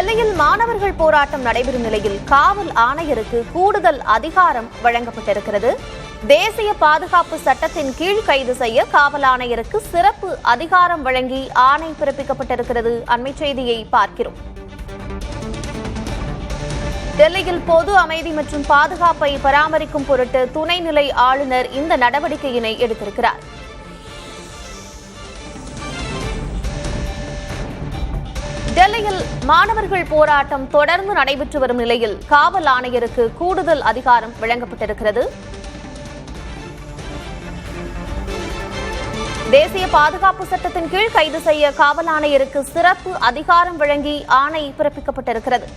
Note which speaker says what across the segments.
Speaker 1: டெல்லியில் மாணவர்கள் போராட்டம் நடைபெறும் நிலையில் காவல் ஆணையருக்கு கூடுதல் அதிகாரம் வழங்கப்பட்டிருக்கிறது. தேசிய பாதுகாப்பு சட்டத்தின் கீழ் கைது செய்ய காவல் ஆணையருக்கு சிறப்பு அதிகாரம் வழங்கி ஆணை பிறப்பிக்கப்பட்டிருக்கிறது. அண்மை செய்தியை பார்க்கிறோம். டெல்லியில் பொது அமைதி மற்றும் பாதுகாப்பை பராமரிக்கும் பொருட்டு துணைநிலை ஆளுநர் இந்த நடவடிக்கையினை எடுத்திருக்கிறார். டெல்லியில் மாணவர்கள் போராட்டம் தொடர்ந்து நடைபெற்று வரும் நிலையில் காவல் ஆணையருக்கு கூடுதல் அதிகாரம் வழங்கப்பட்டிருக்கிறது. தேசிய பாதுகாப்பு சட்டத்தின் கீழ் கைது செய்ய காவல் ஆணையருக்கு சிறப்பு அதிகாரம் வழங்கி ஆணை பிறப்பிக்கப்பட்டிருக்கிறது.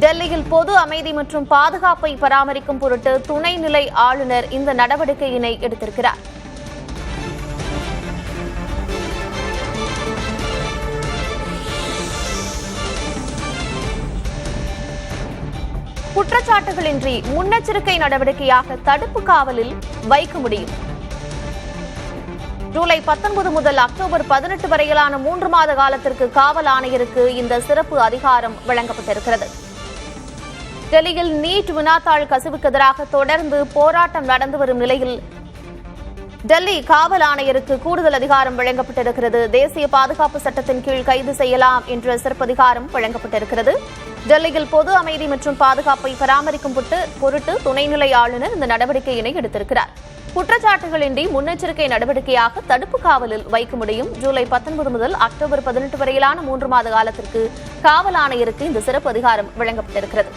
Speaker 1: டெல்லியில் பொது அமைதி மற்றும் பாதுகாப்பை பராமரிக்கும் பொருட்டு துணைநிலை ஆளுநர் இந்த நடவடிக்கையினை எடுத்திருக்கிறார். குற்றச்சாட்டுகளின்றி முன்னெச்சரிக்கை நடவடிக்கையாக தடுப்பு காவலில் வைக்க முடியும். ஜூலை 19 முதல் அக்டோபர் 18 வரையிலான 3 மாத காலத்திற்கு காவல் ஆணையருக்கு இந்த சிறப்பு அதிகாரம் வழங்கப்பட்டிருக்கிறது. டெல்லியில் நீட் வினாத்தாள் கசிவுக்கு எதிராக தொடர்ந்து போராட்டம் நடந்து வரும் நிலையில் டெல்லி காவல் ஆணையருக்கு கூடுதல் அதிகாரம் வழங்கப்பட்டிருக்கிறது. தேசிய பாதுகாப்பு சட்டத்தின் கீழ் கைது செய்யலாம் என்ற சிறப்பு அதிகாரம் வழங்கப்பட்டிருக்கிறது. டெல்லியில் பொது அமைதி மற்றும் பாதுகாப்பை பராமரிக்கும் பொருட்டு துணைநிலை ஆளுநர் இந்த நடவடிக்கையினை எடுத்திருக்கிறார். குற்றச்சாட்டுகளின்றி முன்னெச்சரிக்கை நடவடிக்கையாக தடுப்பு காவலில் வைக்க முடியும். ஜூலை 19 முதல் அக்டோபர் 18 வரையிலான 3 மாத காலத்திற்கு காவல் ஆணையருக்கு இந்த சிறப்பு அதிகாரம் வழங்கப்பட்டிருக்கிறது.